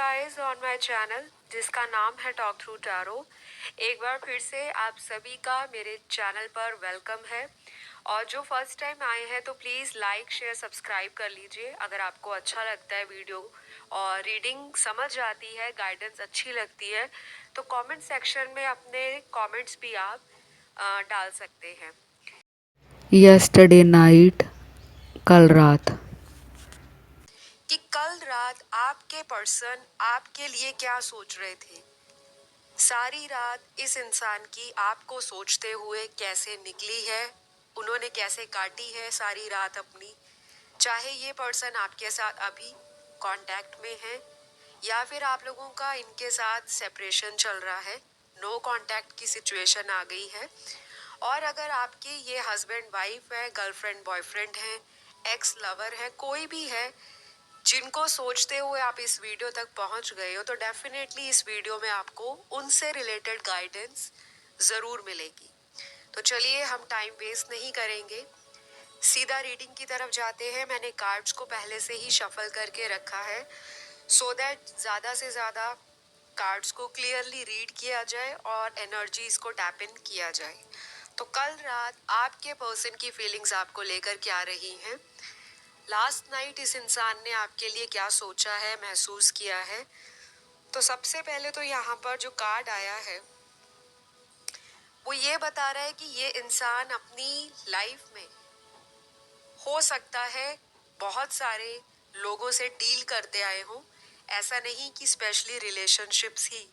Guys on my channel जिसका नाम है टॉक थ्रू टैरो। एक बार फिर से आप सभी का मेरे चैनल पर वेलकम है। और जो फर्स्ट टाइम आए हैं तो प्लीज़ लाइक शेयर सब्सक्राइब कर लीजिए। अगर आपको अच्छा लगता है वीडियो और रीडिंग समझ आती है, गाइडेंस अच्छी लगती है, तो कमेंट सेक्शन में अपने कमेंट्स भी आप डाल सकते हैं। यस्टरडे नाइट, कल रात। कि कल रात आपके पर्सन आपके लिए क्या सोच रहे थे। सारी रात इस इंसान की आपको सोचते हुए कैसे निकली है, उन्होंने कैसे काटी है सारी रात अपनी। चाहे ये पर्सन आपके साथ अभी कांटेक्ट में है या फिर आप लोगों का इनके साथ सेपरेशन चल रहा है, नो कांटेक्ट की सिचुएशन आ गई है। और अगर आपके ये हस्बैंड वाइफ है, गर्लफ्रेंड बॉयफ्रेंड है, एक्स लवर है, कोई भी है जिनको सोचते हुए आप इस वीडियो तक पहुंच गए हो, तो डेफिनेटली इस वीडियो में आपको उनसे रिलेटेड गाइडेंस ज़रूर मिलेगी। तो चलिए हम टाइम वेस्ट नहीं करेंगे, सीधा रीडिंग की तरफ जाते हैं। मैंने कार्ड्स को पहले से ही शफल करके रखा है सो दैट ज़्यादा से ज़्यादा कार्ड्स को क्लियरली रीड किया जाए और एनर्जीज को टैप इन किया जाए। तो कल रात आपके पर्सन की फीलिंग्स आपको लेकर क्या रही हैं, लास्ट नाइट इस इंसान ने आपके लिए क्या सोचा है, महसूस किया है। तो सबसे पहले तो यहाँ पर जो कार्ड आया है वो ये बता रहा है कि ये इंसान अपनी लाइफ में हो सकता है बहुत सारे लोगों से डील करते आए हों। ऐसा नहीं कि स्पेशली रिलेशनशिप्स ही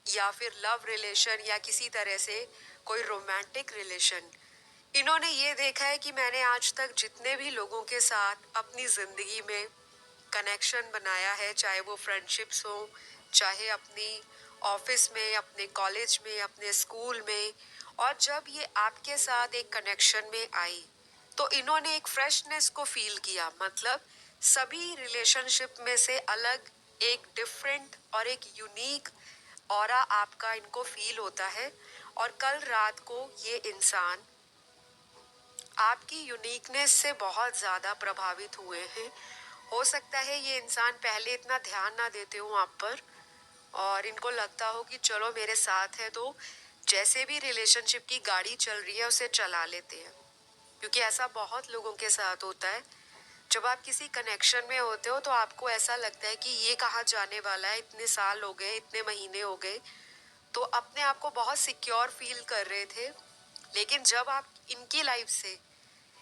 या फिर लव रिलेशन या किसी तरह से कोई रोमांटिक रिलेशन। इन्होंने ये देखा है कि मैंने आज तक जितने भी लोगों के साथ अपनी ज़िंदगी में कनेक्शन बनाया है, चाहे वो फ्रेंडशिप्स हो, चाहे अपनी ऑफिस में, अपने कॉलेज में, अपने स्कूल में, और जब ये आपके साथ एक कनेक्शन में आई तो इन्होंने एक फ्रेशनेस को फील किया। मतलब सभी रिलेशनशिप में से अलग एक डिफरेंट और एक यूनिक ऑरा आपका इनको फील होता है। और कल रात को ये इंसान आपकी यूनिकनेस से बहुत ज़्यादा प्रभावित हुए हैं। हो सकता है ये इंसान पहले इतना ध्यान ना देते हो आप पर और इनको लगता हो कि चलो मेरे साथ है तो जैसे भी रिलेशनशिप की गाड़ी चल रही है उसे चला लेते हैं। क्योंकि ऐसा बहुत लोगों के साथ होता है, जब आप किसी कनेक्शन में होते हो तो आपको ऐसा लगता है कि ये कहाँ जाने वाला है, इतने साल हो गए, इतने महीने हो गए, तो अपने आप को बहुत सिक्योर फील कर रहे थे। लेकिन जब आप इनकी लाइफ से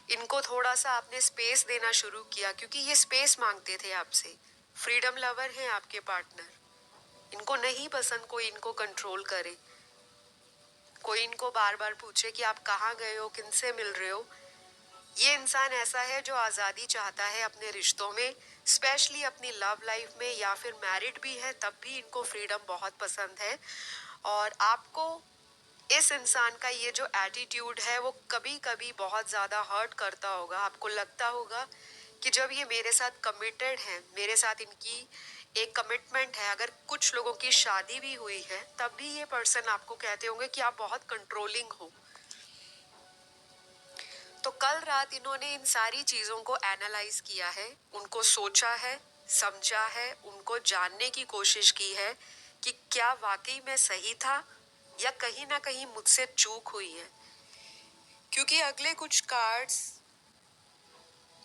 इनको थोड़ा सा आपने स्पेस देना शुरू किया, क्योंकि ये स्पेस मांगते थे आपसे, फ्रीडम लवर हैं आपके पार्टनर, इनको नहीं पसंद कोई इनको कंट्रोल करे, कोई इनको बार बार पूछे कि आप कहाँ गए हो, किनसे मिल रहे हो। ये इंसान ऐसा है जो आज़ादी चाहता है अपने रिश्तों में, स्पेशली अपनी लव लाइफ में, या फिर मैरिड भी है तब भी इनको फ्रीडम बहुत पसंद है। और आपको इस इंसान का ये जो एटीट्यूड है वो कभी कभी बहुत ज़्यादा हर्ट करता होगा। आपको लगता होगा कि जब ये मेरे साथ कमिटेड है, मेरे साथ इनकी एक कमिटमेंट है, अगर कुछ लोगों की शादी भी हुई है तब भी ये पर्सन आपको कहते होंगे कि आप बहुत कंट्रोलिंग हो। तो कल रात इन्होंने इन सारी चीज़ों को एनालाइज किया है, उनको सोचा है, समझा है, उनको जानने की कोशिश की है कि क्या वाकई में सही था या कहीं ना कहीं मुझसे चूक हुई है। क्योंकि अगले कुछ कार्ड्स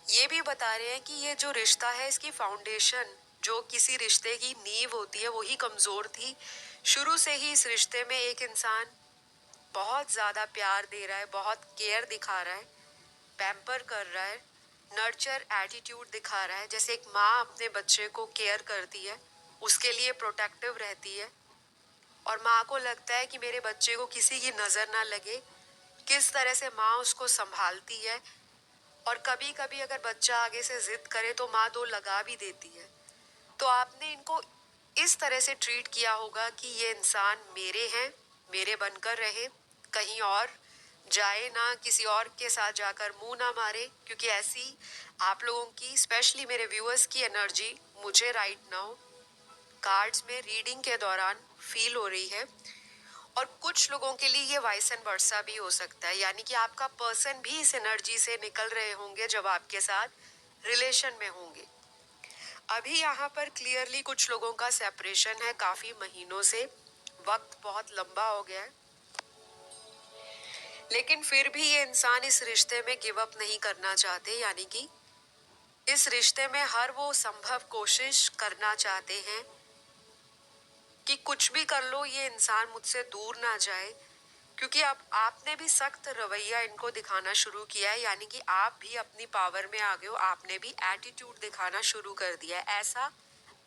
ये भी बता रहे हैं कि ये जो रिश्ता है इसकी फाउंडेशन, जो किसी रिश्ते की नींव होती है, वही कमज़ोर थी। शुरू से ही इस रिश्ते में एक इंसान बहुत ज़्यादा प्यार दे रहा है, बहुत केयर दिखा रहा है, पैम्पर कर रहा है, नर्चर एटीट्यूड दिखा रहा है। जैसे एक माँ अपने बच्चे को केयर करती है, उसके लिए प्रोटेक्टिव रहती है, और माँ को लगता है कि मेरे बच्चे को किसी की नज़र ना लगे, किस तरह से माँ उसको संभालती है। और कभी कभी अगर बच्चा आगे से जिद करे तो माँ दो लगा भी देती है। तो आपने इनको इस तरह से ट्रीट किया होगा कि ये इंसान मेरे हैं, मेरे बनकर रहे, कहीं और जाए ना, किसी और के साथ जाकर मुंह ना मारे। क्योंकि ऐसी आप लोगों की, स्पेशली मेरे व्यूअर्स की एनर्जी मुझे राइट नाउ कार्ड्स में रीडिंग के दौरान फील हो रही है। और कुछ लोगों के लिए ये वाइस एंड वर्सा भी हो सकता है, यानी कि आपका पर्सन भी इस एनर्जी से निकल रहे होंगे जब आपके साथ रिलेशन में होंगे। अभी यहाँ पर क्लियरली कुछ लोगों का सेपरेशन है काफी महीनों से, वक्त बहुत लंबा हो गया है, लेकिन फिर भी ये इंसान इस रिश्ते में गिव अप नहीं करना चाहते, यानी कि इस रिश्ते में हर वो संभव कोशिश करना चाहते हैं कि कुछ भी कर लो ये इंसान मुझसे दूर ना जाए, क्योंकि अब आपने भी सख्त रवैया इनको दिखाना शुरू किया है, यानी कि आप भी अपनी पावर में आ गए हो, आपने भी एटीट्यूड दिखाना शुरू कर दिया है। ऐसा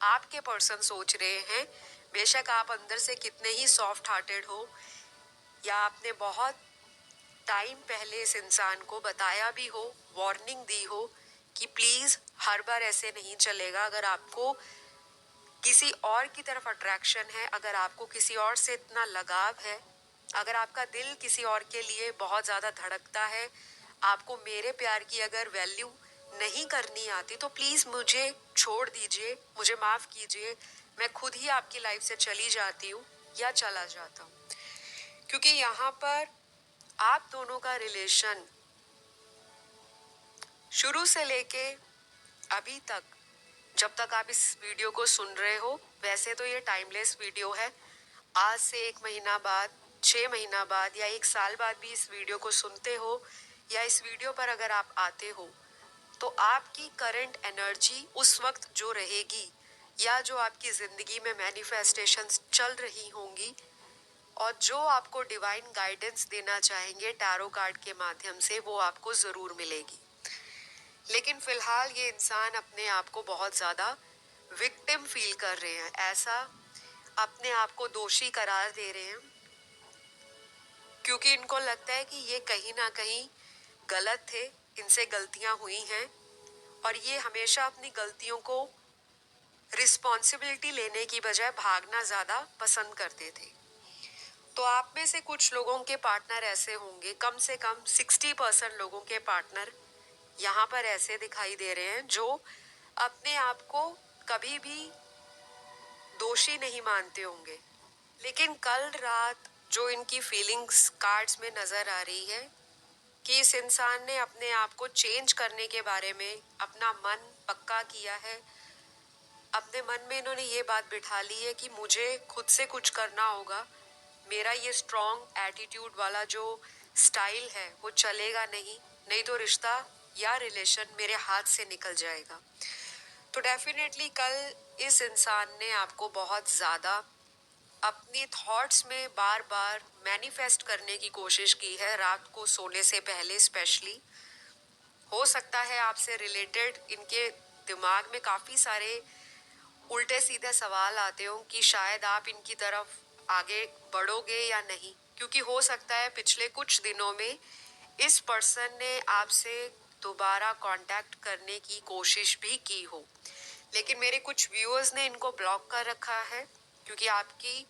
आपके पर्सन सोच रहे हैं, बेशक आप अंदर से कितने ही सॉफ्ट हार्टेड हो, या आपने बहुत टाइम पहले इस इंसान को बताया भी हो, वार्निंग दी हो कि प्लीज हर बार ऐसे नहीं चलेगा। अगर आपको किसी और की तरफ अट्रैक्शन है, अगर आपको किसी और से इतना लगाव है, अगर आपका दिल किसी और के लिए बहुत ज़्यादा धड़कता है, आपको मेरे प्यार की अगर वैल्यू नहीं करनी आती तो प्लीज़ मुझे छोड़ दीजिए, मुझे माफ़ कीजिए, मैं खुद ही आपकी लाइफ से चली जाती हूँ या चला जाता हूँ। क्योंकि यहाँ पर आप दोनों का रिलेशन शुरू से लेके अभी तक, जब तक आप इस वीडियो को सुन रहे हो, वैसे तो ये टाइमलेस वीडियो है, आज से 1 महीना बाद, 6 महीना बाद या 1 साल बाद भी इस वीडियो को सुनते हो या इस वीडियो पर अगर आप आते हो, तो आपकी करंट एनर्जी उस वक्त जो रहेगी या जो आपकी जिंदगी में मैनिफेस्टेशंस चल रही होंगी और जो आपको डिवाइन गाइडेंस देना चाहेंगे टैरो कार्ड के माध्यम से, वो आपको जरूर मिलेगी। लेकिन फिलहाल ये इंसान अपने आप को बहुत ज्यादा विक्टिम फील कर रहे हैं, ऐसा अपने आप को दोषी करार दे रहे हैं, क्योंकि इनको लगता है कि ये कहीं ना कहीं गलत थे, इनसे गलतियां हुई हैं और ये हमेशा अपनी गलतियों को रिस्पॉन्सिबिलिटी लेने की बजाय भागना ज्यादा पसंद करते थे। तो आप में से कुछ लोगों के पार्टनर ऐसे होंगे, कम से कम 60% लोगों के पार्टनर यहाँ पर ऐसे दिखाई दे रहे हैं जो अपने आप को कभी भी दोषी नहीं मानते होंगे। लेकिन कल रात जो इनकी फीलिंग्स कार्ड्स में नजर आ रही है कि इस इंसान ने अपने आप को चेंज करने के बारे में अपना मन पक्का किया है, अपने मन में इन्होंने ये बात बिठा ली है कि मुझे खुद से कुछ करना होगा, मेरा ये स्ट्रॉन्ग एटीट्यूड वाला जो स्टाइल है वो चलेगा नहीं, नहीं तो रिश्ता या रिलेशन मेरे हाथ से निकल जाएगा। तो डेफिनेटली कल इस इंसान ने आपको बहुत ज़्यादा अपनी थॉट्स में बार बार मैनिफेस्ट करने की कोशिश की है, रात को सोने से पहले स्पेशली। हो सकता है आपसे रिलेटेड इनके दिमाग में काफ़ी सारे उल्टे सीधे सवाल आते हो कि शायद आप इनकी तरफ आगे बढ़ोगे या नहीं, क्योंकि हो सकता है पिछले कुछ दिनों में इस पर्सन ने आपसे दोबारा कांटेक्ट करने की कोशिश भी की हो, लेकिन मेरे कुछ व्यूअर्स ने इनको ब्लॉक कर रखा है, क्योंकि आपकी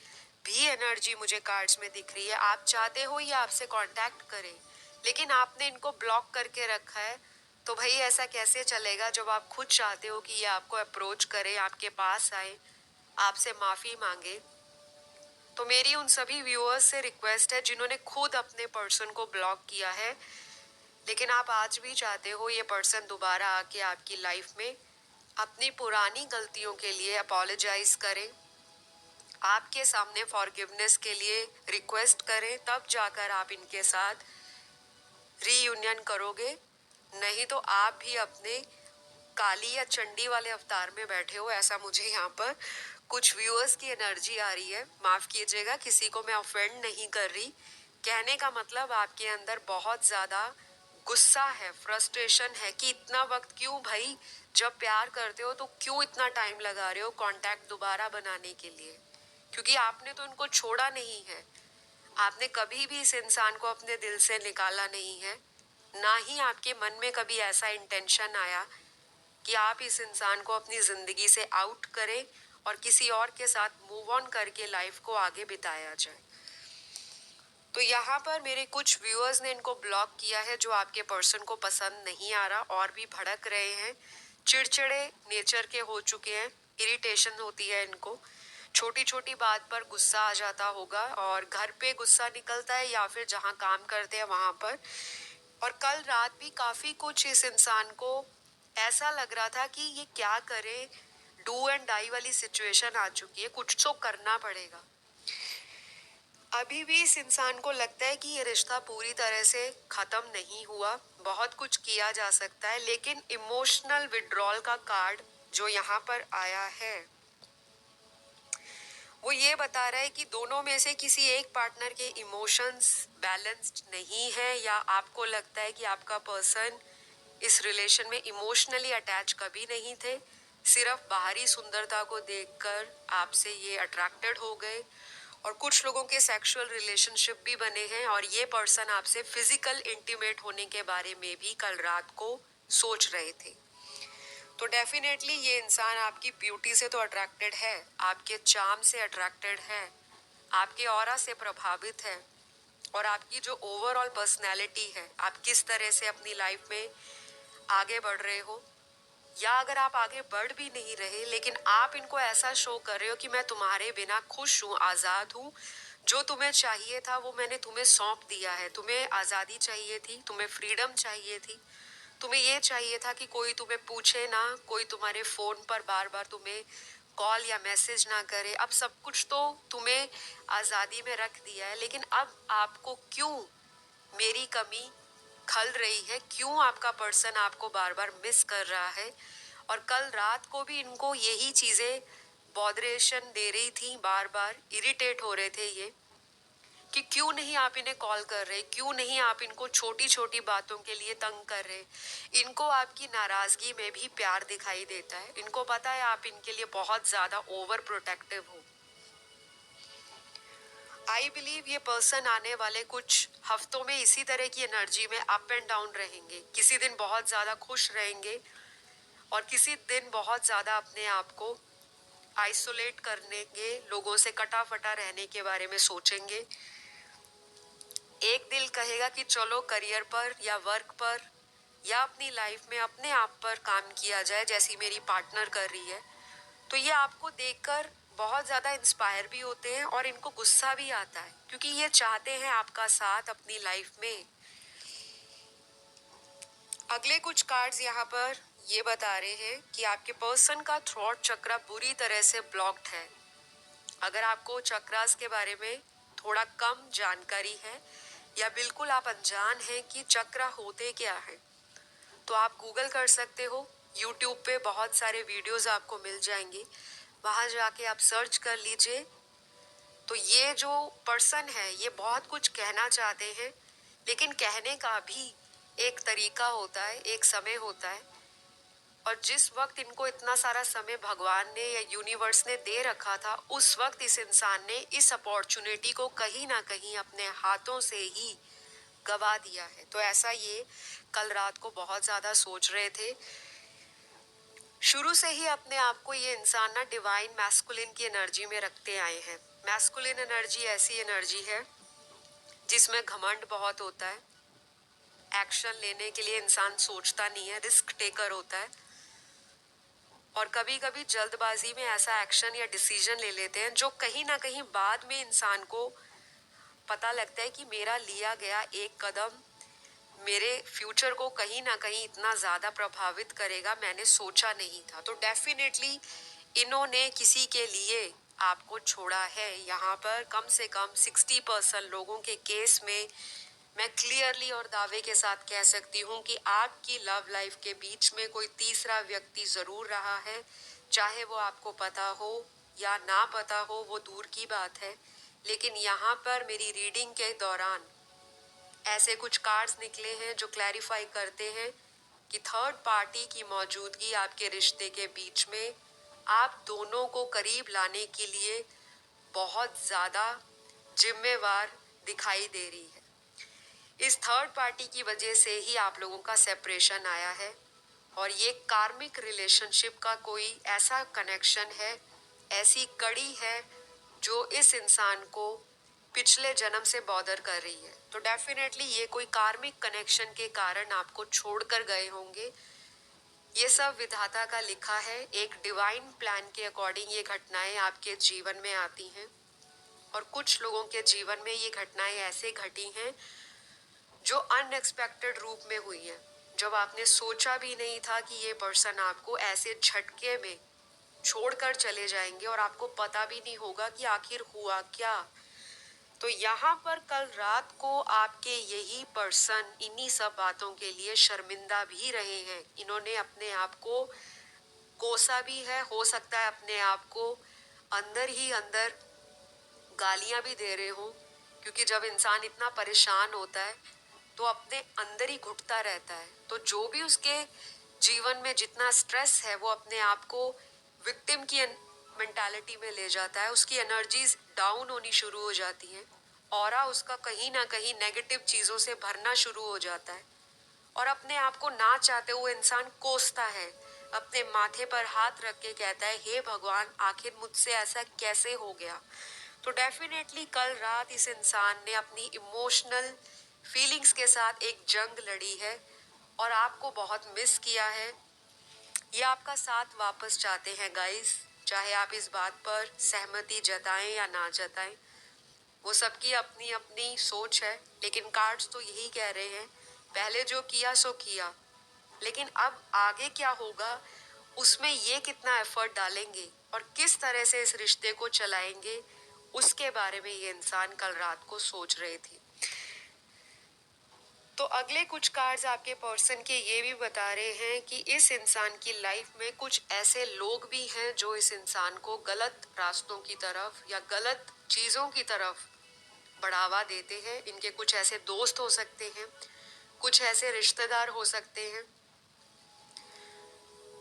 भी एनर्जी मुझे कार्ड्स में दिख रही है, आप चाहते हो ये आपसे कांटेक्ट करें, लेकिन आपने इनको ब्लॉक करके रखा है। तो भाई ऐसा कैसे चलेगा जब आप खुद चाहते हो कि ये आपको अप्रोच करे, आपके पास आए, आपसे माफ़ी मांगे। तो मेरी उन सभी व्यूअर्स से रिक्वेस्ट है जिन्होंने खुद अपने पर्सन को ब्लॉक किया है, लेकिन आप आज भी चाहते हो ये पर्सन दोबारा आके आपकी लाइफ में अपनी पुरानी गलतियों के लिए अपोलोजाइज करें, आपके सामने फॉरगिवनेस के लिए रिक्वेस्ट करें, तब जाकर आप इनके साथ रीयूनियन करोगे, नहीं तो आप भी अपने काली या चंडी वाले अवतार में बैठे हो, ऐसा मुझे यहाँ पर कुछ व्यूअर्स की एनर्जी आ रही है। माफ कीजिएगा, किसी को मैं ऑफेंड नहीं कर रही, कहने का मतलब आपके अंदर बहुत ज्यादा गुस्सा है, फ्रस्ट्रेशन है कि इतना वक्त क्यों भाई, जब प्यार करते हो तो क्यों इतना टाइम लगा रहे हो कांटेक्ट दोबारा बनाने के लिए, क्योंकि आपने तो इनको छोड़ा नहीं है, आपने कभी भी इस इंसान को अपने दिल से निकाला नहीं है, ना ही आपके मन में कभी ऐसा इंटेंशन आया कि आप इस इंसान को अपनी जिंदगी से आउट करें और किसी और के साथ मूव ऑन करके लाइफ को आगे बिताया जाए। तो यहाँ पर मेरे कुछ व्यूअर्स ने इनको ब्लॉक किया है जो आपके पर्सन को पसंद नहीं आ रहा और भी भड़क रहे हैं, चिड़चिड़े नेचर के हो चुके हैं, इरिटेशन होती है इनको, छोटी छोटी बात पर गुस्सा आ जाता होगा और घर पे गुस्सा निकलता है या फिर जहाँ काम करते हैं वहाँ पर। और कल रात भी काफ़ी कुछ इस इंसान को ऐसा लग रहा था कि ये क्या करे, डू एंड डाई वाली सिचुएशन आ चुकी है, कुछ तो करना पड़ेगा। अभी भी इस इंसान को लगता है कि ये रिश्ता पूरी तरह से खत्म नहीं हुआ, बहुत कुछ किया जा सकता है, लेकिन इमोशनल विड्रॉल का कार्ड जो यहाँ पर आया है वो ये बता रहा है कि दोनों में से किसी एक पार्टनर के इमोशंस बैलेंस्ड नहीं है, या आपको लगता है कि आपका पर्सन इस रिलेशन में इमोशनली अटैच कभी नहीं थे, सिर्फ बाहरी सुंदरता को देखकर आपसे ये अट्रैक्टेड हो गए। और कुछ लोगों के सेक्सुअल रिलेशनशिप भी बने हैं और ये पर्सन आपसे फिजिकल इंटीमेट होने के बारे में भी कल रात को सोच रहे थे। तो डेफिनेटली ये इंसान आपकी ब्यूटी से तो अट्रैक्टेड है, आपके चार्म से अट्रैक्टेड है, आपके ऑरा से प्रभावित है, और आपकी जो ओवरऑल पर्सनैलिटी है, आप किस तरह से अपनी लाइफ में आगे बढ़ रहे हो, या अगर आप आगे बढ़ भी नहीं रहे लेकिन आप इनको ऐसा शो कर रहे हो कि मैं तुम्हारे बिना खुश हूँ, आज़ाद हूँ, जो तुम्हें चाहिए था वो मैंने तुम्हें सौंप दिया है। तुम्हें आज़ादी चाहिए थी, तुम्हें फ्रीडम चाहिए थी, तुम्हें ये चाहिए था कि कोई तुम्हें पूछे ना, कोई तुम्हारे फ़ोन पर बार बार तुम्हें कॉल या मैसेज ना करे। अब सब कुछ तो तुम्हें आज़ादी में रख दिया है, लेकिन अब आपको क्यों मेरी कमी खल रही है, क्यों आपका पर्सन आपको बार बार मिस कर रहा है? और कल रात को भी इनको यही चीज़ें बॉदरेशन दे रही थी, बार बार इरिटेट हो रहे थे ये कि क्यों नहीं आप इन्हें कॉल कर रहे, क्यों नहीं आप इनको छोटी छोटी बातों के लिए तंग कर रहे। इनको आपकी नाराज़गी में भी प्यार दिखाई देता है, इनको पता है आप इनके लिए बहुत ज़्यादा ओवर प्रोटेक्टिव हो। आई बिलीव ये पर्सन आने वाले कुछ हफ्तों में इसी तरह की एनर्जी में अप एंड डाउन रहेंगे। किसी दिन बहुत ज़्यादा खुश रहेंगे और किसी दिन बहुत ज़्यादा अपने आप को आइसोलेट करेंगे, लोगों से कटा फटा रहने के बारे में सोचेंगे। एक दिल कहेगा कि चलो करियर पर या वर्क पर या अपनी लाइफ में अपने आप पर काम किया जाए, जैसी मेरी पार्टनर कर रही है। तो ये आपको देखकर बहुत ज़्यादा इंस्पायर भी होते हैं और इनको गुस्सा भी आता है, क्योंकि ये चाहते हैं आपका साथ अपनी लाइफ में। अगले कुछ कार्ड्स यहाँ पर ये बता रहे हैं कि आपके पर्सन का थ्रॉट चक्र बुरी तरह से ब्लॉक्ड है। अगर आपको चक्रास के बारे में थोड़ा कम जानकारी है या बिल्कुल आप अनजान हैं कि चक्र होते क्या है, तो आप गूगल कर सकते हो। यूट्यूब पे बहुत सारे वीडियोस आपको मिल जाएंगे, वहाँ जाके आप सर्च कर लीजिए। तो ये जो पर्सन है ये बहुत कुछ कहना चाहते हैं, लेकिन कहने का भी एक तरीका होता है, एक समय होता है। और जिस वक्त इनको इतना सारा समय भगवान ने या यूनिवर्स ने दे रखा था, उस वक्त इस इंसान ने इस अपॉर्चुनिटी को कहीं ना कहीं अपने हाथों से ही गवा दिया है। तो ऐसा ये कल रात को बहुत ज़्यादा सोच रहे थे। शुरू से ही अपने आप को ये इंसान ना डिवाइन मैस्कुलिन की एनर्जी में रखते आए हैं। मैस्कुलिन एनर्जी ऐसी एनर्जी है जिसमें घमंड बहुत होता है, एक्शन लेने के लिए इंसान सोचता नहीं है, रिस्क टेकर होता है, और कभी कभी जल्दबाजी में ऐसा एक्शन या डिसीजन ले लेते हैं जो कहीं ना कहीं बाद में इंसान को पता लगता है कि मेरा लिया गया एक कदम मेरे फ्यूचर को कहीं ना कहीं इतना ज़्यादा प्रभावित करेगा, मैंने सोचा नहीं था। तो डेफिनेटली इन्होंने किसी के लिए आपको छोड़ा है। यहाँ पर कम से कम 60% लोगों के केस में मैं क्लियरली और दावे के साथ कह सकती हूँ कि आपकी लव लाइफ के बीच में कोई तीसरा व्यक्ति ज़रूर रहा है। चाहे वो आपको पता हो या ना पता हो, वो दूर की बात है, लेकिन यहाँ पर मेरी रीडिंग के दौरान ऐसे कुछ कार्ड्स निकले हैं जो क्लैरिफाई करते हैं कि थर्ड पार्टी की मौजूदगी आपके रिश्ते के बीच में आप दोनों को करीब लाने के लिए बहुत ज़्यादा जिम्मेवार दिखाई दे रही है। इस थर्ड पार्टी की वजह से ही आप लोगों का सेपरेशन आया है, और ये कार्मिक रिलेशनशिप का कोई ऐसा कनेक्शन है, ऐसी कड़ी है जो इस इंसान को पिछले जन्म से बॉदर कर रही है। तो डेफिनेटली ये कोई कार्मिक कनेक्शन के कारण आपको छोड़कर गए होंगे। ये सब विधाता का लिखा है, एक डिवाइन प्लान के अकॉर्डिंग ये घटनाएं आपके जीवन में आती हैं, और कुछ लोगों के जीवन में ये घटनाएं ऐसे घटी हैं जो अनएक्सपेक्टेड रूप में हुई हैं, जब आपने सोचा भी नहीं था कि ये पर्सन आपको ऐसे झटके में छोड़कर चले जाएंगे और आपको पता भी नहीं होगा कि आखिर हुआ क्या। तो यहाँ पर कल रात को आपके यही पर्सन इन्हीं सब बातों के लिए शर्मिंदा भी रहे हैं। इन्होंने अपने आप को कोसा भी है, हो सकता है अपने आप को अंदर ही अंदर गालियां भी दे रहे हो, क्योंकि जब इंसान इतना परेशान होता है तो अपने अंदर ही घुटता रहता है। तो जो भी उसके जीवन में जितना स्ट्रेस है वो अपने आप को विक्टिम की मेंटालिटी में ले जाता है, उसकी एनर्जीज डाउन होनी शुरू हो जाती हैं, ऑरा उसका कहीं ना कहीं नेगेटिव चीज़ों से भरना शुरू हो जाता है और अपने आप को ना चाहते हुए इंसान कोसता है, अपने माथे पर हाथ रख के कहता है हे भगवान आखिर मुझसे ऐसा कैसे हो गया। तो डेफिनेटली कल रात इस इंसान ने अपनी इमोशनल फीलिंग्स के साथ एक जंग लड़ी है और आपको बहुत मिस किया है। ये आपका साथ वापस चाहते हैं गाइस, चाहे आप इस बात पर सहमति जताएं या ना जताएं, वो सबकी अपनी अपनी सोच है। लेकिन कार्ड्स तो यही कह रहे हैं, पहले जो किया सो किया, लेकिन अब आगे क्या होगा उसमें ये कितना एफर्ट डालेंगे और किस तरह से इस रिश्ते को चलाएंगे, उसके बारे में ये इंसान कल रात को सोच रहे थे। तो अगले कुछ कार्ड्स आपके पर्सन के ये भी बता रहे हैं कि इस इंसान की लाइफ में कुछ ऐसे लोग भी हैं जो इस इंसान को गलत रास्तों की तरफ या गलत चीज़ों की तरफ बढ़ावा देते हैं। इनके कुछ ऐसे दोस्त हो सकते हैं, कुछ ऐसे रिश्तेदार हो सकते हैं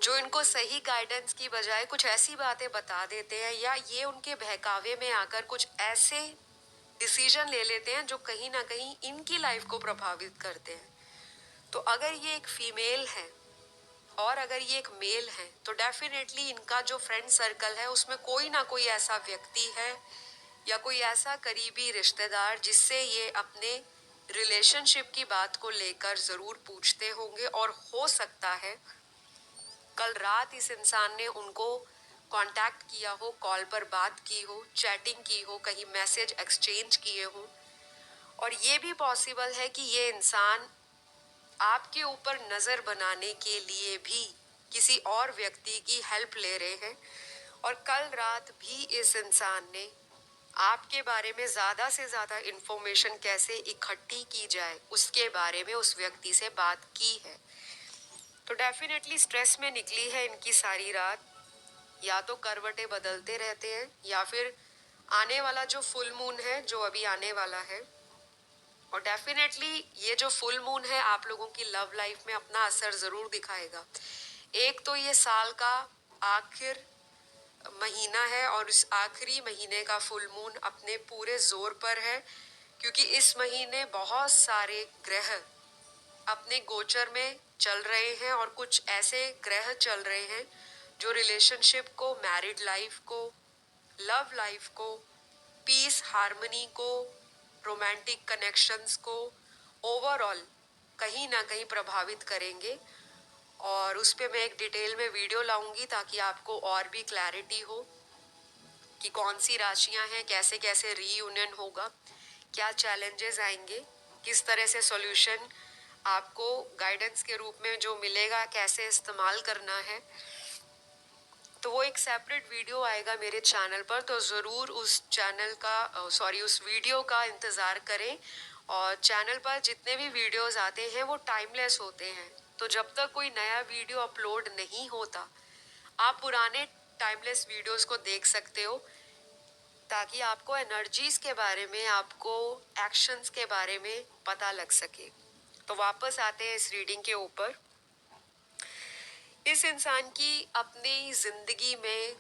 जो इनको सही गाइडेंस की बजाय कुछ ऐसी बातें बता देते हैं, या ये उनके बहकावे में आकर कुछ ऐसे डिसीजन ले लेते हैं जो कहीं ना कहीं इनकी लाइफ को प्रभावित करते हैं। तो अगर ये एक फीमेल है और अगर ये एक मेल है तो डेफिनेटली इनका जो फ्रेंड सर्कल है उसमें कोई ना कोई ऐसा व्यक्ति है या कोई ऐसा करीबी रिश्तेदार जिससे ये अपने रिलेशनशिप की बात को लेकर ज़रूर पूछते होंगे, और हो सकता है कल रात इस इंसान ने उनको कांटेक्ट किया हो, कॉल पर बात की हो, चैटिंग की हो, कहीं मैसेज एक्सचेंज किए हो। और ये भी पॉसिबल है कि ये इंसान आपके ऊपर नज़र बनाने के लिए भी किसी और व्यक्ति की हेल्प ले रहे हैं, और कल रात भी इस इंसान ने आपके बारे में ज़्यादा से ज़्यादा इन्फॉर्मेशन कैसे इकट्ठी की जाए उसके बारे में उस व्यक्ति से बात की है। तो डेफिनेटली स्ट्रेस में निकली है इनकी सारी रात, या तो करवटें बदलते रहते हैं या फिर आने वाला जो फुल मून है जो अभी आने वाला है, और डेफिनेटली ये जो फुल मून है आप लोगों की लव लाइफ में अपना असर ज़रूर दिखाएगा। एक तो ये साल का आखिर महीना है और इस आखिरी महीने का फुल मून अपने पूरे जोर पर है, क्योंकि इस महीने बहुत सारे ग्रह अपने गोचर में चल रहे हैं और कुछ ऐसे ग्रह चल रहे हैं जो रिलेशनशिप को, मैरिड लाइफ को, लव लाइफ को, पीस हार्मनी को, रोमांटिक कनेक्शंस को ओवरऑल कहीं ना कहीं प्रभावित करेंगे। और उस पे मैं एक डिटेल में वीडियो लाऊंगी ताकि आपको और भी क्लैरिटी हो कि कौन सी राशियां हैं, कैसे कैसे रीयूनियन होगा, क्या चैलेंजेस आएंगे, किस तरह से सॉल्यूशन आपको गाइडेंस के रूप में जो मिलेगा कैसे इस्तेमाल करना है। तो वो एक सेपरेट वीडियो आएगा मेरे चैनल पर, तो ज़रूर उस चैनल का उस वीडियो का इंतज़ार करें। और चैनल पर जितने भी वीडियोस आते हैं वो टाइमलेस होते हैं, तो जब तक कोई नया वीडियो अपलोड नहीं होता आप पुराने टाइमलेस वीडियोस को देख सकते हो, ताकि आपको एनर्जीज के बारे में, आपको एक्शंस के बारे में पता लग सके। तो वापस आते हैं इस रीडिंग के ऊपर। इस इंसान की अपनी ज़िंदगी में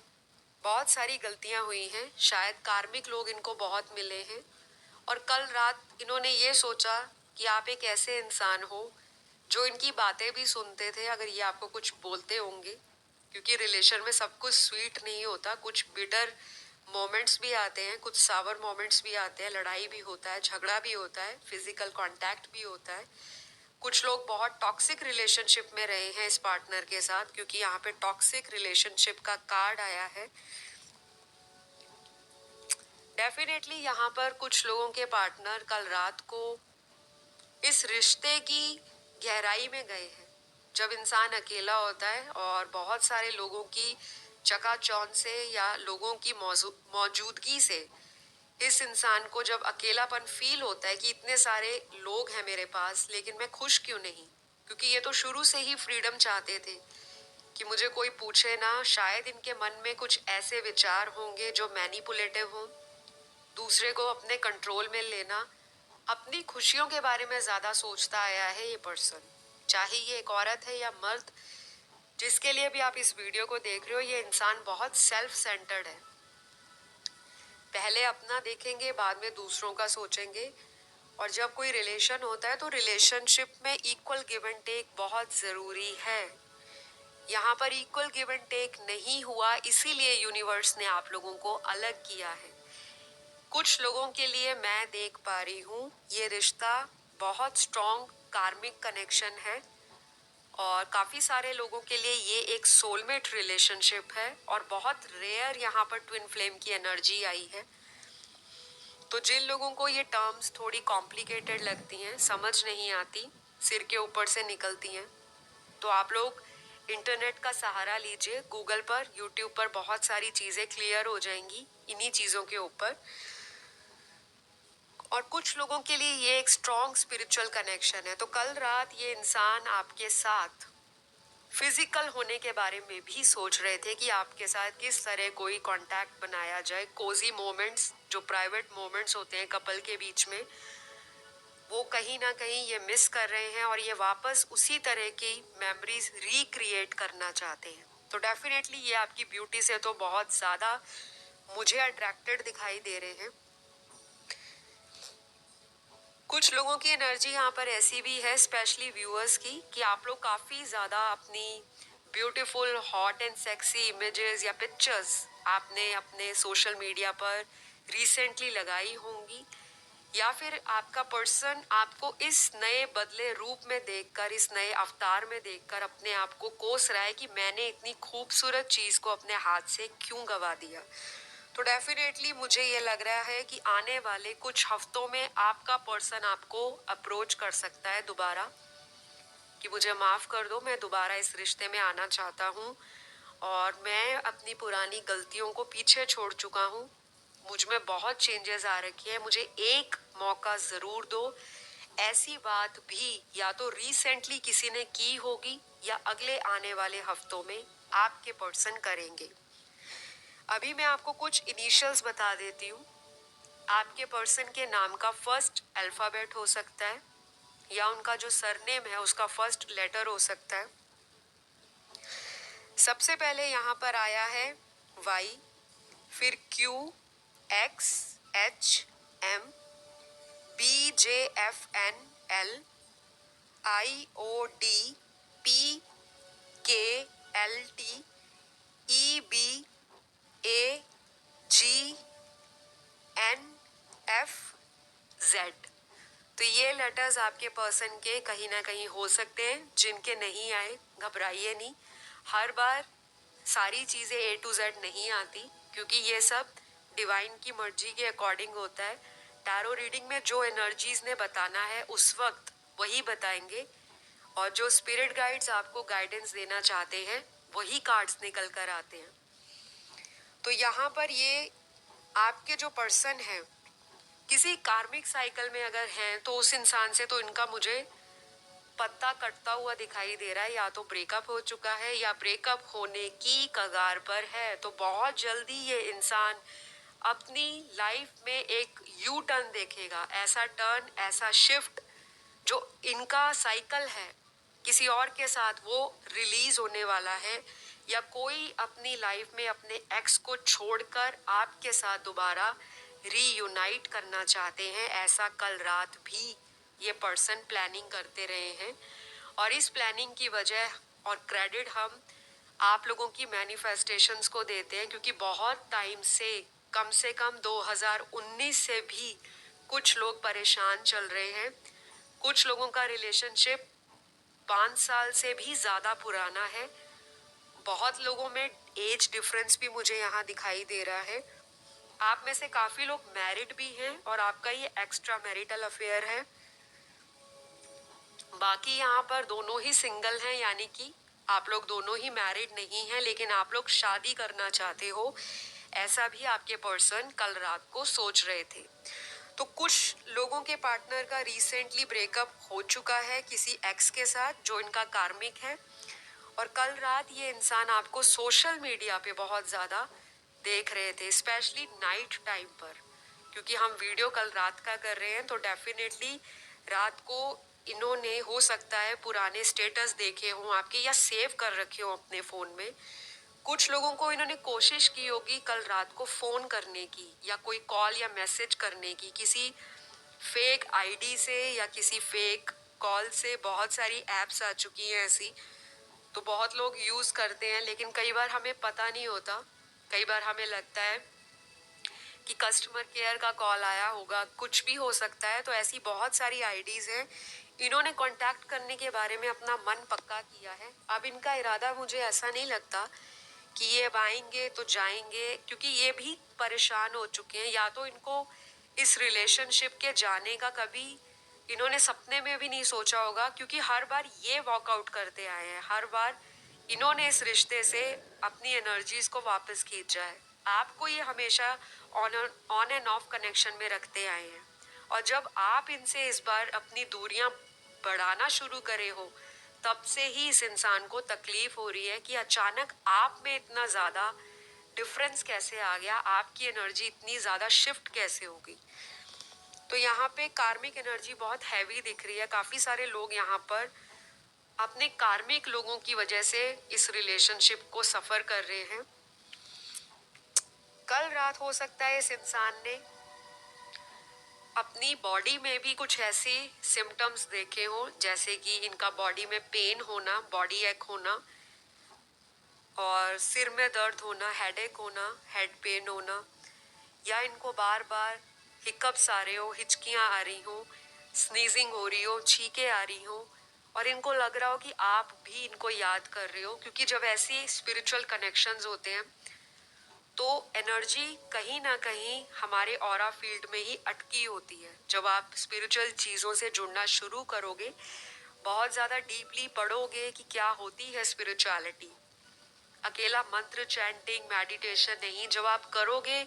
बहुत सारी गलतियां हुई हैं, शायद कार्मिक लोग इनको बहुत मिले हैं, और कल रात इन्होंने ये सोचा कि आप एक ऐसे इंसान हो जो इनकी बातें भी सुनते थे अगर ये आपको कुछ बोलते होंगे, क्योंकि रिलेशन में सब कुछ स्वीट नहीं होता, कुछ बिटर मोमेंट्स भी आते हैं, कुछ सावर मोमेंट्स भी आते हैं, लड़ाई भी होता है, झगड़ा भी होता है, फिजिकल कांटेक्ट भी होता है। कुछ लोग बहुत टॉक्सिक रिलेशनशिप में रहे हैं इस पार्टनर के साथ, क्योंकि यहाँ पे टॉक्सिक रिलेशनशिप का कार्ड आया है। डेफिनेटली यहाँ पर कुछ लोगों के पार्टनर कल रात को इस रिश्ते की गहराई में गए हैं। जब इंसान अकेला होता है और बहुत सारे लोगों की चकाचौंध से या लोगों की मौजूदगी से इस इंसान को जब अकेलापन फील होता है कि इतने सारे लोग हैं मेरे पास लेकिन मैं खुश क्यों नहीं, क्योंकि ये तो शुरू से ही फ्रीडम चाहते थे कि मुझे कोई पूछे ना। शायद इनके मन में कुछ ऐसे विचार होंगे जो मैनिपुलेटिव हों, दूसरे को अपने कंट्रोल में लेना, अपनी खुशियों के बारे में ज़्यादा सोचता आया है ये पर्सन। चाहे ये एक औरत है या मर्द, जिसके लिए भी आप इस वीडियो को देख रहे हो, ये इंसान बहुत सेल्फ सेंटर्ड है। पहले अपना देखेंगे, बाद में दूसरों का सोचेंगे। और जब कोई रिलेशन होता है तो रिलेशनशिप में इक्वल गिव एंड टेक बहुत ज़रूरी है। यहाँ पर इक्वल गिव एंड टेक नहीं हुआ, इसीलिए यूनिवर्स ने आप लोगों को अलग किया है। कुछ लोगों के लिए मैं देख पा रही हूँ ये रिश्ता बहुत स्ट्रॉन्ग कार्मिक कनेक्शन है, और काफ़ी सारे लोगों के लिए ये एक सोलमेट रिलेशनशिप है, और बहुत रेयर यहाँ पर ट्विन फ्लेम की एनर्जी आई है। तो जिन लोगों को ये टर्म्स थोड़ी कॉम्प्लिकेटेड लगती हैं, समझ नहीं आती, सिर के ऊपर से निकलती हैं, तो आप लोग इंटरनेट का सहारा लीजिए। गूगल पर, यूट्यूब पर बहुत सारी चीज़ें क्लियर हो जाएंगी इन्हीं चीज़ों के ऊपर। और कुछ लोगों के लिए ये एक स्ट्रॉन्ग स्पिरिचुअल कनेक्शन है। तो कल रात ये इंसान आपके साथ फिजिकल होने के बारे में भी सोच रहे थे कि आपके साथ किस तरह कोई कांटेक्ट बनाया जाए। कोजी मोमेंट्स, जो प्राइवेट मोमेंट्स होते हैं कपल के बीच में, वो कहीं ना कहीं ये मिस कर रहे हैं, और ये वापस उसी तरह की मेमोरीज रिक्रिएट करना चाहते हैं। तो डेफिनेटली ये आपकी ब्यूटी से तो बहुत ज़्यादा मुझे अट्रैक्टेड दिखाई दे रहे हैं। कुछ लोगों की एनर्जी यहाँ पर ऐसी भी है, स्पेशली व्यूअर्स की, कि आप लोग काफ़ी ज़्यादा अपनी beautiful hot and sexy images या पिक्चर्स आपने अपने सोशल मीडिया पर रिसेंटली लगाई होंगी, या फिर आपका पर्सन आपको इस नए बदले रूप में देखकर, इस नए अवतार में देखकर अपने आप को कोस रहा है कि मैंने इतनी खूबसूरत चीज़ को अपने हाथ से क्यों गवा दिया। तो डेफिनेटली मुझे ये लग रहा है कि आने वाले कुछ हफ्तों में आपका पर्सन आपको अप्रोच कर सकता है दोबारा, कि मुझे माफ़ कर दो, मैं दोबारा इस रिश्ते में आना चाहता हूँ, और मैं अपनी पुरानी गलतियों को पीछे छोड़ चुका हूँ, मुझ में बहुत चेंजेस आ रखी है, मुझे एक मौका ज़रूर दो। ऐसी बात भी या तो रिसेंटली किसी ने की होगी, या अगले आने वाले हफ्तों में आपके पर्सन करेंगे। अभी मैं आपको कुछ इनिशियल्स बता देती हूँ। आपके पर्सन के नाम का फर्स्ट अल्फ़ाबेट हो सकता है, या उनका जो सरनेम है उसका फर्स्ट लेटर हो सकता है। सबसे पहले यहाँ पर आया है वाई, फिर Q, X, H, M, B, J, F, N, L, I, O, D, P, K, L, T, E, B, A, G, N, F, Z. तो ये लेटर्स आपके पर्सन के कहीं ना कहीं हो सकते हैं। जिनके नहीं आए, घबराइए नहीं। हर बार सारी चीज़ें ए टू जेड नहीं आती, क्योंकि ये सब डिवाइन की मर्जी के अकॉर्डिंग होता है। टैरो रीडिंग में जो एनर्जीज ने बताना है उस वक्त वही बताएंगे, और जो स्पिरिट गाइड्स आपको गाइडेंस देना चाहते हैं वही कार्ड्स निकल कर आते हैं। तो यहाँ पर ये आपके जो पर्सन है किसी कार्मिक साइकिल में अगर हैं, तो उस इंसान से तो इनका मुझे पत्ता कटता हुआ दिखाई दे रहा है। या तो ब्रेकअप हो चुका है, या ब्रेकअप होने की कगार पर है। तो बहुत जल्दी ये इंसान अपनी लाइफ में एक यू टर्न देखेगा, ऐसा टर्न, ऐसा शिफ्ट जो इनका साइकिल है किसी और के साथ, वो रिलीज होने वाला है। या कोई अपनी लाइफ में अपने एक्स को छोड़कर आपके साथ दोबारा रीयूनाइट करना चाहते हैं। ऐसा कल रात भी ये पर्सन प्लानिंग करते रहे हैं, और इस प्लानिंग की वजह और क्रेडिट हम आप लोगों की मैनिफेस्टेशंस को देते हैं, क्योंकि बहुत टाइम से कम 2019 से भी कुछ लोग परेशान चल रहे हैं। कुछ लोगों का रिलेशनशिप 5 साल से भी ज़्यादा पुराना है। बहुत लोगों में एज डिफरेंस भी मुझे यहाँ दिखाई दे रहा है। आप में से काफ़ी लोग मैरिड भी हैं, और आपका ये एक्स्ट्रा मैरिटल अफेयर है। बाकी यहाँ पर दोनों ही सिंगल हैं, यानी कि आप लोग दोनों ही मैरिड नहीं हैं लेकिन आप लोग शादी करना चाहते हो, ऐसा भी आपके पर्सन कल रात को सोच रहे थे। तो कुछ लोगों के पार्टनर का रिसेंटली ब्रेकअप हो चुका है किसी एक्स के साथ जो इनका कार्मिक है, और कल रात ये इंसान आपको सोशल मीडिया पे बहुत ज़्यादा देख रहे थे, स्पेशली नाइट टाइम पर, क्योंकि हम वीडियो कल रात का कर रहे हैं तो डेफिनेटली रात को इन्होंने हो सकता है पुराने स्टेटस देखे हों आपके या सेव कर रखे हो अपने फ़ोन में। कुछ लोगों को इन्होंने कोशिश की होगी कल रात को फ़ोन करने की या कोई कॉल या मैसेज करने की किसी फेक आईडी से या किसी फेक कॉल से। बहुत सारी ऐप्स आ चुकी हैं ऐसी, तो बहुत लोग यूज़ करते हैं लेकिन कई बार हमें पता नहीं होता। कई बार हमें लगता है कि कस्टमर केयर का कॉल आया होगा, कुछ भी हो सकता है। तो ऐसी बहुत सारी आईडीज़ हैं, इन्होंने कांटेक्ट करने के बारे में अपना मन पक्का किया है। अब इनका इरादा मुझे ऐसा नहीं लगता कि ये अब आएंगे तो जाएंगे, क्योंकि ये भी परेशान हो चुके हैं। या तो इनको इस रिलेशनशिप के जाने का कभी इन्होंने सपने में भी नहीं सोचा होगा, क्योंकि हर बार ये वॉकआउट करते आए हैं, हर बार इन्होंने इस रिश्ते से अपनी एनर्जीज को वापस खींचा है। आपको ये हमेशा ऑन एंड ऑफ कनेक्शन में रखते आए हैं, और जब आप इनसे इस बार अपनी दूरियां बढ़ाना शुरू करे हो, तब से ही इस इंसान को तकलीफ हो रही है कि अचानक आप में इतना ज़्यादा डिफरेंस कैसे आ गया, आपकी एनर्जी इतनी ज़्यादा शिफ्ट कैसे होगी। तो यहाँ पे कार्मिक एनर्जी बहुत हैवी दिख रही है। काफ़ी सारे लोग यहाँ पर अपने कार्मिक लोगों की वजह से इस रिलेशनशिप को सफ़र कर रहे हैं। कल रात हो सकता है इस इंसान ने अपनी बॉडी में भी कुछ ऐसे सिम्टम्स देखे हो, जैसे कि इनका बॉडी में पेन होना, बॉडी एक होना, और सिर में दर्द होना, हेडेक होना, हेड पेन होना, या इनको बार बार हिकअप्स आ रहे हो, हिचकियाँ आ रही हो, स्नीजिंग हो रही हो, छींकें आ रही हो, और इनको लग रहा हो कि आप भी इनको याद कर रहे हो। क्योंकि जब ऐसी स्पिरिचुअल कनेक्शंस होते हैं तो एनर्जी कहीं ना कहीं हमारे ऑरा फील्ड में ही अटकी होती है। जब आप स्पिरिचुअल चीज़ों से जुड़ना शुरू करोगे, बहुत ज़्यादा डीपली पढ़ोगे कि क्या होती है स्पिरिचुअलिटी, अकेला मंत्र चैंटिंग मेडिटेशन नहीं, जब आप करोगे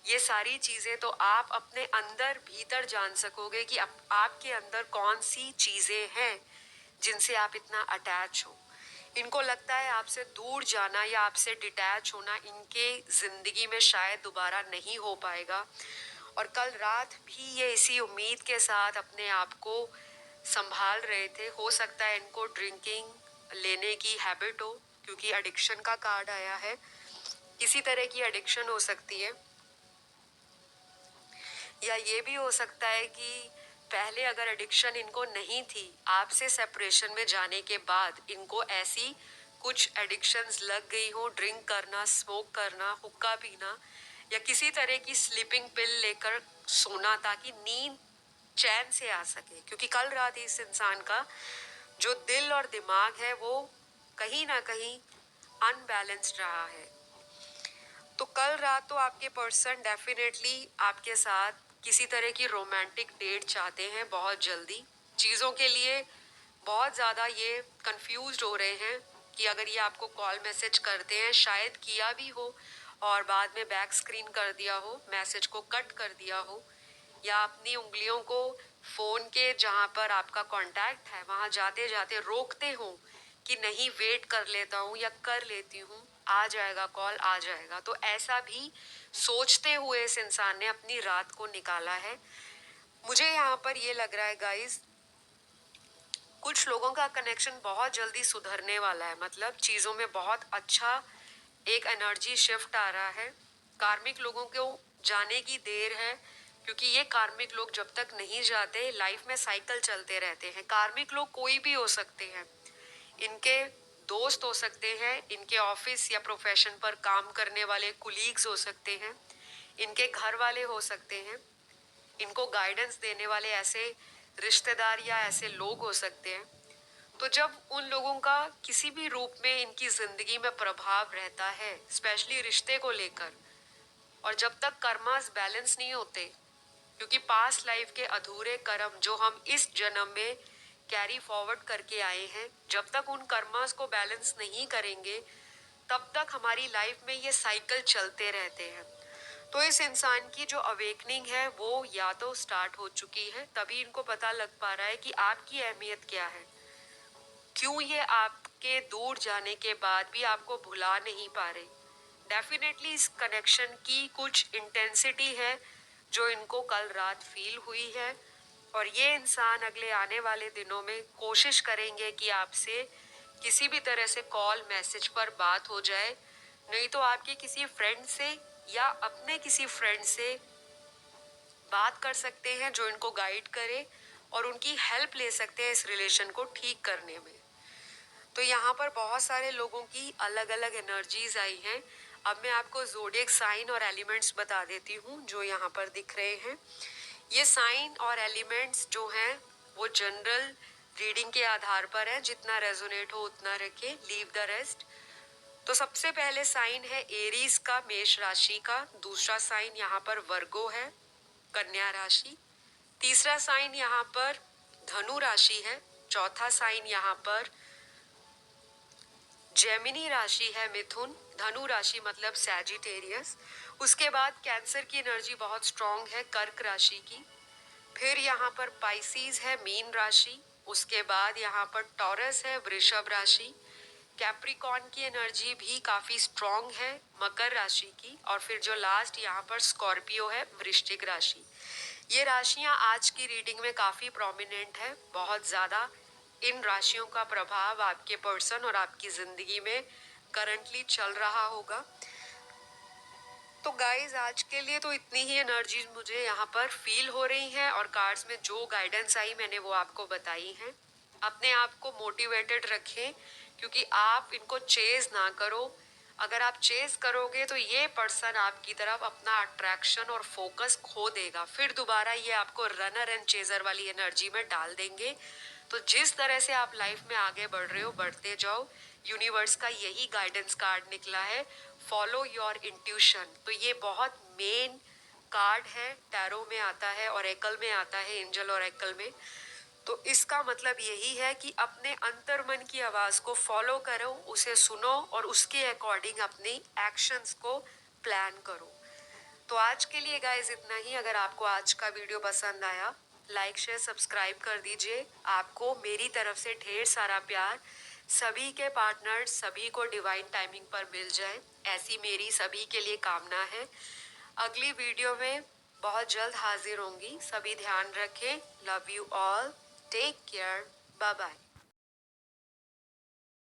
ये सारी चीज़ें तो आप अपने अंदर भीतर जान सकोगे कि आपके अंदर कौन सी चीज़ें हैं जिनसे आप इतना अटैच हो। इनको लगता है आपसे दूर जाना या आपसे डिटैच होना इनके ज़िंदगी में शायद दोबारा नहीं हो पाएगा, और कल रात भी ये इसी उम्मीद के साथ अपने आप को संभाल रहे थे। हो सकता है इनको ड्रिंकिंग लेने की हैबिट हो, क्योंकि एडिक्शन का कार्ड आया है, किसी तरह की एडिक्शन हो सकती है। या ये भी हो सकता है कि पहले अगर एडिक्शन इनको नहीं थी, आपसे सेपरेशन में जाने के बाद इनको ऐसी कुछ एडिक्शंस लग गई हो, ड्रिंक करना, स्मोक करना, हुक्का पीना, या किसी तरह की स्लीपिंग पिल लेकर सोना ताकि नींद चैन से आ सके। क्योंकि कल रात इस इंसान का जो दिल और दिमाग है वो कहीं ना कहीं अनबैलेंस्ड रहा है। तो कल रात तो आपके पर्सन डेफिनेटली आपके साथ किसी तरह की रोमांटिक डेट चाहते हैं बहुत जल्दी। चीज़ों के लिए बहुत ज़्यादा ये कंफ्यूज्ड हो रहे हैं कि अगर ये आपको कॉल मैसेज करते हैं, शायद किया भी हो और बाद में बैक स्क्रीन कर दिया हो, मैसेज को कट कर दिया हो, या अपनी उंगलियों को फ़ोन के जहाँ पर आपका कांटेक्ट है वहाँ जाते जाते रोकते हो कि नहीं वेट कर लेता हूँ या कर लेती हूँ, आ जाएगा कॉल, आ जाएगा। तो ऐसा भी सोचते हुए इस इंसान ने अपनी रात को निकाला है। मुझे यहाँ पर ये लग रहा है गाइस, कुछ लोगों का कनेक्शन बहुत जल्दी सुधरने वाला है, मतलब चीज़ों में बहुत अच्छा एक एनर्जी शिफ्ट आ रहा है। कार्मिक लोगों को जाने की देर है, क्योंकि ये कार्मिक लोग जब तक नहीं जाते लाइफ में साइकिल चलते रहते हैं। कार्मिक लोग कोई भी हो सकते हैं, इनके दोस्त हो सकते हैं, इनके ऑफिस या प्रोफेशन पर काम करने वाले कुलीग्स हो सकते हैं, इनके घर वाले हो सकते हैं, इनको गाइडेंस देने वाले ऐसे रिश्तेदार या ऐसे लोग हो सकते हैं। तो जब उन लोगों का किसी भी रूप में इनकी ज़िंदगी में प्रभाव रहता है, स्पेशली रिश्ते को लेकर, और जब तक कर्मास बैलेंस नहीं होते, क्योंकि पास्ट लाइफ के अधूरे कर्म जो हम इस जन्म में कैरी फॉरवर्ड करके आए हैं, जब तक उन कर्मास को बैलेंस नहीं करेंगे तब तक हमारी लाइफ में ये साइकिल चलते रहते हैं। तो इस इंसान की जो अवेकनिंग है वो या तो स्टार्ट हो चुकी है, तभी इनको पता लग पा रहा है कि आपकी अहमियत क्या है, क्यों ये आपके दूर जाने के बाद भी आपको भुला नहीं पा रहे। डेफिनेटली इस कनेक्शन की कुछ इंटेंसिटी है जो इनको कल रात फील हुई है, और ये इंसान अगले आने वाले दिनों में कोशिश करेंगे कि आपसे किसी भी तरह से कॉल मैसेज पर बात हो जाए, नहीं तो आपके किसी फ्रेंड से या अपने किसी फ्रेंड से बात कर सकते हैं जो इनको गाइड करे और उनकी हेल्प ले सकते हैं इस रिलेशन को ठीक करने में। तो यहाँ पर बहुत सारे लोगों की अलग अलग एनर्जीज आई हैं। अब मैं आपको ज़ोडिएक साइन और एलिमेंट्स बता देती हूँ जो यहाँ पर दिख रहे हैं। ये साइन और एलिमेंट्स जो हैं वो जनरल रीडिंग के आधार पर है, जितना रेजोनेट हो उतना रखें, लीव द रेस्ट। तो सबसे पहले साइन है एरीज का, मेष राशि का। दूसरा साइन यहाँ पर वर्गो है, कन्या राशि। तीसरा साइन यहाँ पर धनु राशि है। चौथा साइन यहाँ पर जेमिनी राशि है, मिथुन। धनु राशि मतलब सैजिटेरियस। उसके बाद कैंसर की एनर्जी बहुत स्ट्रांग है, कर्क राशि की। फिर यहाँ पर पाइसीज है, मीन राशि। उसके बाद यहाँ पर टॉरस है, वृषभ राशि। कैप्रिकॉर्न की एनर्जी भी काफी स्ट्रांग है, मकर राशि की। और फिर जो लास्ट यहाँ पर स्कॉर्पियो है, वृश्चिक राशि। ये राशियां आज की रीडिंग में काफी प्रोमिनेंट है, बहुत ज्यादा इन राशियों का प्रभाव आपके पर्सन और आपकी जिंदगी में करंटली चल रहा होगा। तो गाइज आज के लिए तो इतनी ही एनर्जीज मुझे यहाँ पर फील हो रही हैं, और कार्ड्स में जो गाइडेंस आई मैंने वो आपको बताई है। अपने आप को मोटिवेटेड रखें, क्योंकि आप इनको चेज ना करो। अगर आप चेज करोगे तो ये पर्सन आपकी तरफ अपना अट्रैक्शन और फोकस खो देगा, फिर दोबारा ये आपको रनर एंड चेजर वाली एनर्जी में डाल देंगे। तो जिस तरह से आप लाइफ में आगे बढ़ रहे हो, बढ़ते जाओ। यूनिवर्स का यही गाइडेंस कार्ड निकला है, फॉलो योर इंट्यूशन। तो ये बहुत मेन कार्ड है, टैरो में आता है और एकल में आता है, एंजल और एकल में। तो इसका मतलब यही है कि अपने अंतर्मन की आवाज को फॉलो करो, उसे सुनो और उसके अकॉर्डिंग अपनी एक्शंस को प्लान करो। तो आज के लिए गाइस इतना ही। अगर आपको आज का वीडियो पसंद आया, लाइक शेयर सब्सक्राइब कर दीजिए। आपको मेरी तरफ से ढेर सारा प्यार। सभी के पार्टनर्स सभी को डिवाइन टाइमिंग पर मिल जाए, ऐसी मेरी सभी के लिए कामना है। अगली वीडियो में बहुत जल्द हाजिर होंगी। सभी ध्यान रखें। Love you all, take care, bye bye.